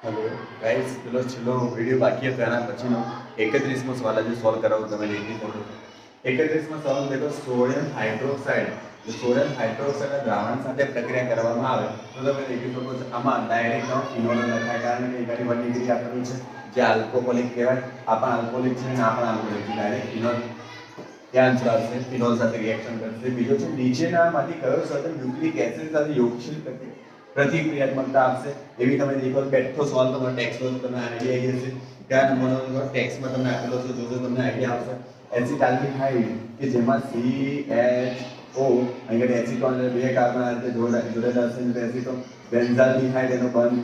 Hello guys, चलो चलो video बाकी है तो એના પછીનો 31મો સવાલ આજે સોલ્વ કરાવું તમે દેખી શકો 31મો સવાલ देखो સોડિયમ હાઇડ્રોક્સાઇડ સોડિયમ હાઇડ્રોક્સાઇડ દ્રાવણ સાથે પ્રક્રિયા કરવામાં આવે તો તમે દેખી શકો છો આમાં ડાયરેક્ટ ફિનોલ લખાય કારણ કે એકાની 1 ડિગ્રી આપેલું છે જે આલ્કોહોલિક કહેવાય આ પણ આલ્કોહોલિક છે અને આ પણ આલ્કોહોલિક છે ડાયરેક્ટ ફિનોલ ત્યાં આન્સર આવશે ફિનોલ સાથે રિએક્શન કરશે બીજો છે નીચેનામાંથી કયો સતત ન્યુક્લિક એસિડ સાથે યોગશીલ પ્રતિક્રિયાત્મકતા આપશે એવી તમે દેખો બેઠો સવાલ તમને ટેક્સ્ટમાં તમને આઈડિયા આવી જશે કયા નંબરનો ટેક્સ્ટમાં તમને આપેલો છે જોજો તમને આઈડિયા આવશે એસિટાલ્ડિહાઇડ કે જેમાં CHO અહીં એસિટોન એટલે બે કાર્બન સાથે જોડેલા હશે એટલે એસિટોન બેન્ઝાલ્ડિહાઇડ એનો બંધ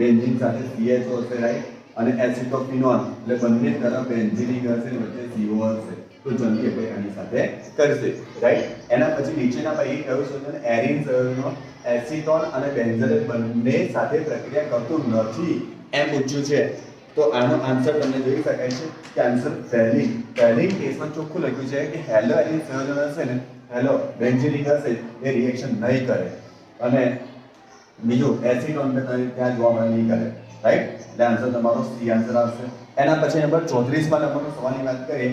બેન્ઝીન સાથે CHO હશે રાઈટ અને એસિટોફિનોલ એટલે બંને તરફ બેન્ઝીનિક હશે વચ્ચે CO હશે તો જલ્દી આપણે આની સાથે કરશે રાઈટ એના પછી નીચેના પૈકી કયું સંયોજન એરિન સંયોજનો એસિટોન અને બેન્ઝોએટ બંને સાથે પ્રક્રિયા કરતું નથી એમ પૂછ્યું છે તો આનો આન્સર તમને જોઈ શકાય છે કે આન્સર પહેલી કેસમાં ચોખ્ખું લખ્યું છે કે હેલો એરિન સંયોજન હશે ને હેલો બેન્ઝીનિક હશે એ રિએક્શન નહીં કરે અને બીજું એસિટોન ત્યાં જોવા મળે નહીં કરે રાઈટ એટલે આન્સર તમારો સી આન્સર આવશે એના પછી નંબર 34માં નંબરનો સવાલની વાત કરીએ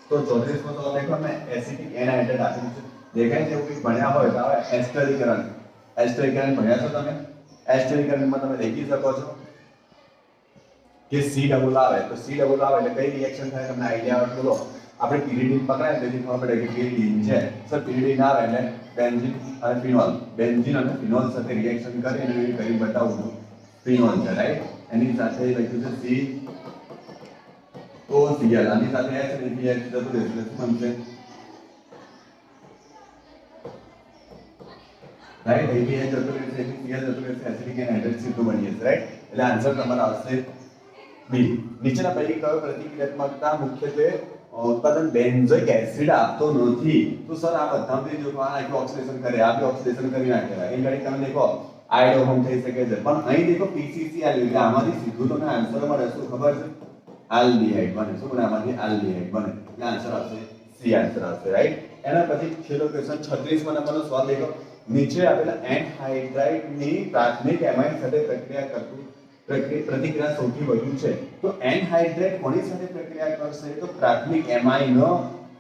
તો 34મો સવાલ દેખો મેં એસિટિક એનહાઇડ્રેટ આપેલું છે દેખાય છે એવું કંઈક ભણ્યા હોય તો હવે એસ્ટરીકરણ ભણ્યા છો તમે એસ્ટરીકરણમાં તમે દેખી શકો છો કે C ડબલ આવે તો C ડબલ આવે એટલે કઈ રિએક્શન થાય તમને આઈડિયા આવે બોલો આપણે પિરિડીન પકડાય તેથી ખબર પડે કે પિરિડીન છે સર પિરિડીન આવે એટલે બેન્ઝીન અને ફિનોલ સાથે રિએક્શન કરી અને એ કરી બતાવું છું ફિનોલ છે રાઈટ એની સાથે લખ્યું છે COCl આની સાથે H અને PH જતું રહેશે શું બનશે રાઈટ APH જતું રહેશે CL જતું રહેશે એસિડિક એનહાઇડ્રેટ સીધું બની જશે રાઈટ એટલે આન્સર તમારો આવશે બી નીચેના પૈકી કયો પ્રતિક્રિયાત્મકતા મુખ્યત્વે ઉત્પાદન બેન્ઝોઇક એસિડ આપતો નથી તો સર આ બધામાં જો આ ઓક્સિડેશન કરે આ બી ઓક્સિડેશન કરી નાખે એ ગાડી તમે દેખો આયોડોહોમ થઈ શકે છે પણ અહીં દેખો PCC આલ્યું એટલે આમાંથી સીધું તમને આન્સર મળે શું ખબર છે આલ્ડીહાઇડ બને શું બને આમાંથી આલ્ડીહાઇડ બને એટલે આન્સર આવશે સી આન્સર આવશે રાઈટ એના પછી છેલ્લો ક્વેશ્ચન 36મા નંબરનો સવાલ દેખો નીચે આપેલા એનહાઇડ્રાઇડ ની પ્રાથમિક એમાઇન સાથે પ્રતિક્રિયા સૌથી વધુ છે તો એનહાઇડ્રેટ કોની સાથે પ્રક્રિયા કરશે તો પ્રાથમિક એમાઇન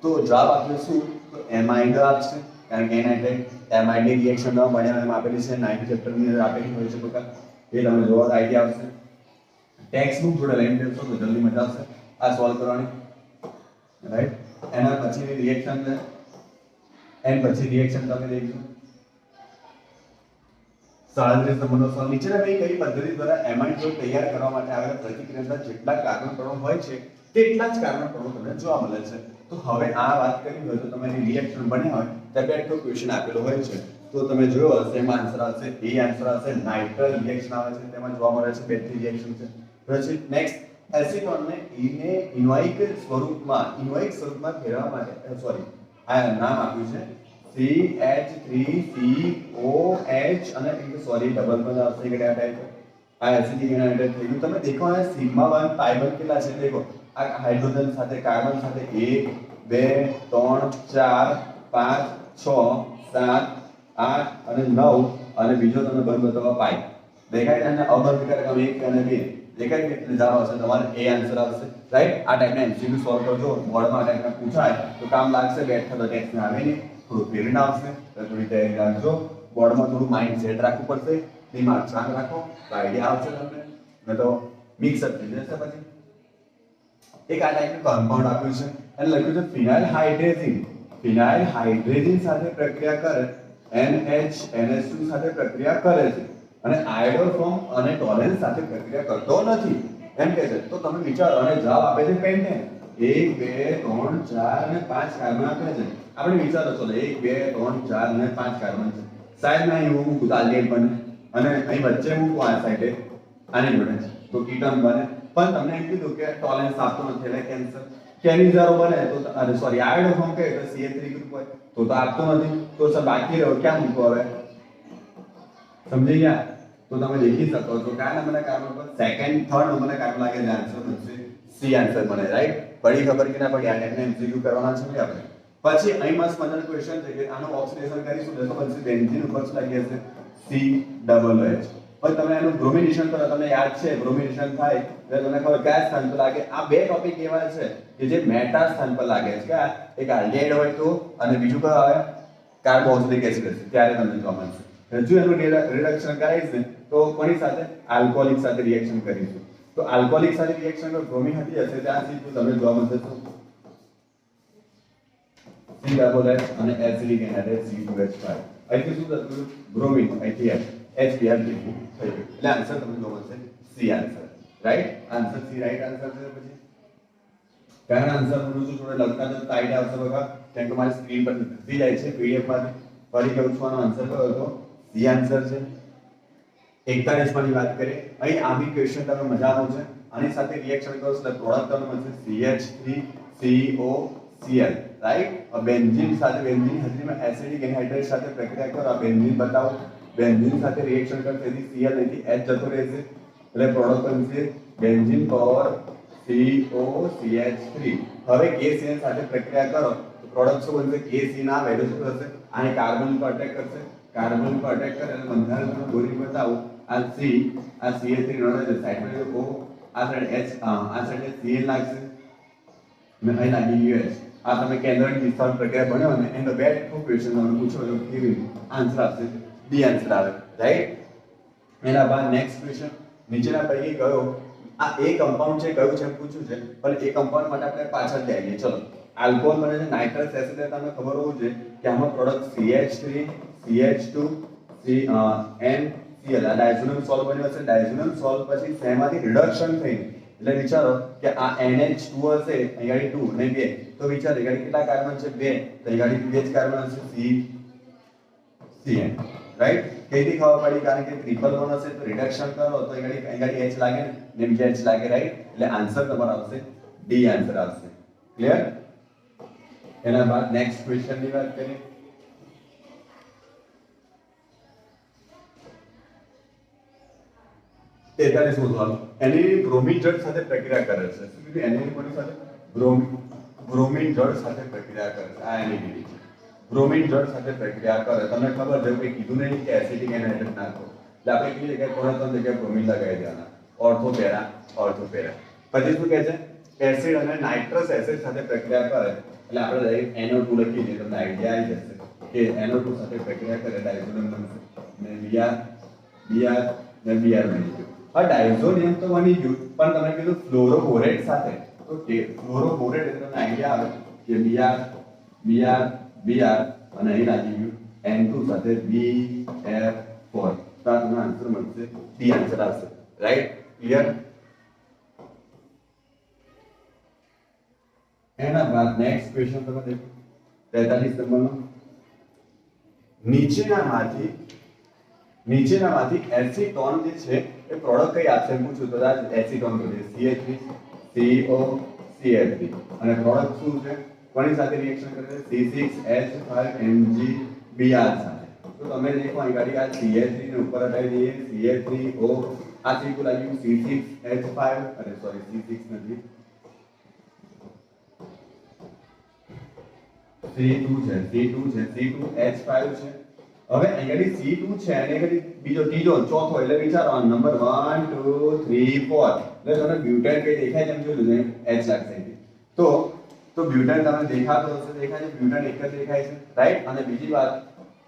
તો જવાબ આપશે શું તો એમાઇડ આપશે કારણ કે એનહાઇડ્રેટ એમાઇડ ની રિએક્શન ન બન્યા એમ આપેલી છે 9 ચેપ્ટર ની અંદર આપેલી હોય છે બકા એ તમે જોવા આઈડિયા આવશે ટેક્સ્ટ બુક જોડે લઈને બેસો તો જલ્દી મજા આવશે આ સોલ્વ કરવાની રાઈટ એના પછીની રિએક્શન તમે દેખજો 37 નંબરનો સવાલ નીચેના કઈ પદ્ધતિ દ્વારા એમાઇડ ગ્રુપ તૈયાર કરવા માટે આવેલા પ્રતિક્રિયાના જેટલા કાર્બન પરમાણુ હોય છે તેટલા જ કાર્બન પરમાણુ તમને જોવા મળે છે તો હવે આ વાત કરી હોય તો તમારી રિએક્શન બની હોય તો બેઠો ક્વેશ્ચન આપેલો હોય છે તો તમે જોયો હશે એમાં આન્સર આવશે એ આન્સર આવશે નાઇટ્રલ રિએક્શન આવે છે તેમાં જોવા મળે છે બેટરી રિએક્શન છે પછી નેક્સ્ટ એસિટોનને ઇનોઇક સ્વરૂપમાં ફેરવવા માટે આ નામ આપ્યું છે CH3COH અને ડબલ બંધ આવશે કે આ ટાઈપ આ એસિડિક એનહાઇડ્રેટ થઈ ગયું તમે દેખો આ સિગ્મા 1 pi 1 કેટલા છે દેખો આ હાઇડ્રોજન સાથે કાર્બન સાથે 1 2 3 4 5 6 7 8 અને 9 અને બીજો તમને બંધ બતાવવા પાઈ દેખાય અને અબંધ કરે 1 અને 2 દેખાય કે જવાબ આવશે તમારે એ આન્સર આવશે રાઈટ આ ટાઈપના એમસીક્યુ સોલ્વ કરજો બોર્ડમાં આ ટાઈપના પૂછાય તો કામ લાગશે બેઠા તો ટેક્સ્ટ માં આવે નહીં થોડું પેરેન્ટ આવશે તો થોડી તૈયારી રાખજો બોર્ડમાં થોડું માઇન્ડ સેટ રાખવું પડશે દિમાગ શાંત રાખો તો આઈડિયા આવશે તમને ન તો મિક્સ અપ થઈ જશે પછી એક આ ટાઈપનું કમ્પાઉન્ડ આપ્યું છે અને લખ્યું છે ફિનાઇલ હાઇડ્રેઝિન સાથે પ્રક્રિયા કરે NH2 સાથે પ્રક્રિયા કરે છે અને આયોડોફોર્મ અને ટોલેન્સ સાથે પ્રક્રિયા કરતો નથી એમ કહે છે તો તમે વિચારો અને જવાબ આપે છે પેન્ટેન 1 2 3 4 અને 5 કાર્બન આપે છે આપણે વિચારો ચલો 1 2 3 4 અને 5 કાર્બન છે સાઈડ માં અહીં હું આલ્ડિહાઇડ બને અને અહીં વચ્ચે હું આ સાઈડે આની જોડે છે તો કીટોન બને પણ તમને એમ કીધું કે ટોલેન્સ આપતો નથી એટલે કેન્સર કેનિઝારો બને તો આયોડોફોર્મ કહે તો CH3 ગ્રુપ હોય તો આપતો નથી તો સર બાકી રહ્યો ક્યાં મૂકો હવે સમજી ગયા તો તમે દેખી શકો છો કયા નંબરના કાર્બન પર સેકન્ડ થર્ડ નંબરના કાર્બન લાગે છે આન્સર બનશે સી આન્સર બને રાઈટ પડી ખબર કે ના પડી આ ટાઈપના એમસીક્યુ કરવાના છે આપણે પછી અહીં મસ્ત મજાનો ક્વેશ્ચન છે કે આનો ઓક્સિડેશન કરીશું તો બનશે બેન્ઝીન ઉપર લાગી હશે COOH હવે તમે એનું બ્રોમિનેશન કરો, તમને યાદ છે બ્રોમિનેશન થાય એટલે તમને ખબર કયા સ્થાન પર લાગે. આ બે ટોપિક એવા છે કે જે મેટા સ્થાન પર લાગે છે. કે એક આલ્ડિહાઇડ હોય તો અને બીજું કયું આવે કાર્બોક્સિલિક એસિડ હશે ત્યારે તમને જોવા મળશે. જો એનું રિડક્શન કરાવીશ ને તો કોની સાથે આલ્કોહોલિક સાથે રિએક્શન કરીશું. તો આલ્કોહોલિક સાથે રિએક્શન પર બ્રોમિન હતી હશે ત્યાં સીધું તમને જોવા મળશે તો C ડબલ H અને એસિડિક એનાઇડ C2H5. અહીંથી શું થતું બ્રોમિન અહીંથી HBr થઈ ગયું. એટલે આન્સર તમને જોવા મળશે C answer. Right answer C right answer છે. પછી કારણ આન્સર હું છું થોડે લખતા તો ટાઈટ આવશે બકા કેમ કે મારી સ્ક્રીન પર નથી જાય છે PDF માંથી. ફરી કહું છું આનો આન્સર કયો હતો C આન્સર છે. 41 ની વાત કરીએ અહીં આ બી ક્વેશ્ચન તમે મજાનો છે. આની સાથે રિએક્શન કરો એટલે પ્રોડક્ટ તમને મળશે CH3COCl. રાઈટ બેન્ઝીન સાથે બેન્ઝીન હાજરીમાં એસિડિક એનહાઇડ્રેટ સાથે પ્રક્રિયા કરો. આ બેન્ઝીન બતાવો બેન્ઝીન સાથે રિએક્શન કરશે તેથી Cl અહીંથી H જતો રહેશે એટલે પ્રોડક્ટ બનશે બેન્ઝીન પર COCH3. હવે KCl સાથે પ્રક્રિયા કરો તો પ્રોડક્ટ શું બનશે KC ના વેલ્યુ શું થશે આને કાર્બન પર અટેક કરશે. કાર્બન પર અટેક કરે એટલે બંધારણ દોરી બતાવો આ C આ CH3 નો સાઈડ પર O આ સાઈડ H આ સાઈડ Cl લાગશે અને અહીં લાગી UH. આ તમે કેન્દ્રની વિસ્તાર પ્રક્રિયા ભણ્યો અને એનો બે ક્વેશ્ચન તમને પૂછો તો કેવી આન્સર આપશે ડી આન્સર આવે. રાઈટ એના બાદ નેક્સ્ટ ક્વેશ્ચન નીચેના પૈકી કયો આ એ કમ્પાઉન્ડ છે કયું છે એમ પૂછ્યું છે પણ એ કમ્પાઉન્ડ માટે આપણે પાછળ જઈએ. ચલો આલ્કોહોલ બને છે નાઇટ્રસ એસિડ તમને ખબર હોવું જોઈએ કે આમાં પ્રોડક્ટ CH3 CH2 NCl આ ડાયઝોનલ સોલ્ટ બન્યો છે. ડાયઝોનલ સોલ્ટ પછી શેમાંથી રિડક્શન થઈ એટલે વિચારો કે આ NH2 હશે અહીંયા 2 અને 2 તો વિચાર અહીંયા કેટલા કાર્બન છે 2 તો અહીંયા 2 કાર્બન હશે CN. રાઈટ કઈથી ખબર પડી કારણ કે ટ્રિપલ બોન્ડ હશે તો રિડક્શન કરો તો અહીંયા H લાગે ને બીજા H લાગે. રાઈટ એટલે આન્સર તમારો આવશે ડી આન્સર આવશે. ક્લિયર. એના બાદ નેક્સ્ટ ક્વેશ્ચન ની વાત કરીએ. 43 સવાલ એનિલિન બ્રોમિન જળ સાથે પ્રક્રિયા કરે છે. શું કીધું એનિલિન કોની સાથે બ્રોમિન જળ સાથે પ્રક્રિયા કરે છે. આ એનિલિન બ્રોમિન જળ સાથે પ્રક્રિયા કરે તમને ખબર છે કોઈ કીધું નહીં કે એસિડિક એનહાઇડ્રેટ નાખો એટલે આપણે કીધી જગ્યાએ કોને ત્રણ જગ્યાએ બ્રોમિન લગાવી દેવાના ઓર્થોપેરા. પછી શું કહે છે એસિડ અને નાઇટ્રસ એસિડ સાથે પ્રક્રિયા કરે એટલે આપણે ડાયરેક્ટ NO2 લખી દઈએ તમને આઈડિયા આવી જશે કે NO2 સાથે પ્રક્રિયા કરે ડાયઝોનિયમ બનશે અને Br ને Br બની ગયું. હવે ડાયઝોનિયમ તો બની ગયું પણ તમે કીધું ફ્લોરોબોરેટ સાથે તો ફ્લોરોબોરેટ એટલે તમને આઈડિયા આવે કે Br અને અહીં લાગી ગયું N2 સાથે BF4 તો આ તમને આન્સર મળશે ડી આન્સર આવશે. Right clear. એના બાદ નેક્સ્ટ ક્વેશ્ચન તમે દેખો 43 નંબરનો નીચેનામાંથી એસિટોન જે છે એ પ્રોડક્ટ કઈ આપશે એમ પૂછ્યું તો આ એસિટોન કહે CH3 COCl3 અને પ્રોડક્ટ શું છે કોની સાથે રિએક્શન કરે છે C6H5MgBr સાથે. તો તમે દેખો અહીં ગાડી આ CH3 ને ઉપર હટાવી દઈએ CH3O આ સીકુ લાગ્યું C6H5 અરે સોરી C6 નથી C2 છે C2H5 છે. હવે અહીંયાથી C2 છે અને અહીંયાથી બીજો ત્રીજો ચોથો એટલે વિચારો આ નંબર 1 2 3 4 એટલે તમને બ્યુટેન કઈ દેખાય છે એમ જોયું ને H લાગશે તો બ્યુટેન તમને દેખાતો હશે દેખાય છે બ્યુટેન એક જ દેખાય છે. રાઈટ અને બીજી વાત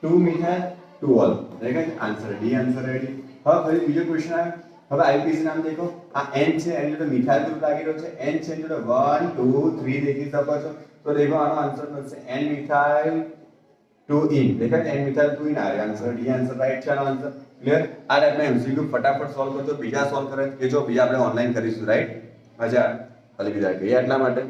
2 મિથાઇલ 2 ઓલ દેખાય છે આન્સર ડી આન્સર રેડી. હવે ફરી બીજો ક્વેશ્ચન આવે. હવે આઈપીસી નામ દેખો આ N છે એની જોડે મિથાઇલ ગ્રુપ લાગી રહ્યો છે N છે એની જોડે 1 2 3 દેખી શકો છો તો દેખો આનો આન્સર મળશે N મિથાઇલ 2 ઇન દેખાય N મિથાઇલ 2 ઇન આ આન્સર ડી આન્સર રાઈટ છે આનો આન્સર. ક્લિયર. આ ટાઈપના એમસીક્યુ ફટાફટ સોલ્વ કરજો બીજા સોલ્વ કરે કે જો બીજા આપણે ઓનલાઈન કરીશું. રાઈટ મજા ભલે બીજા કે એટલા માટે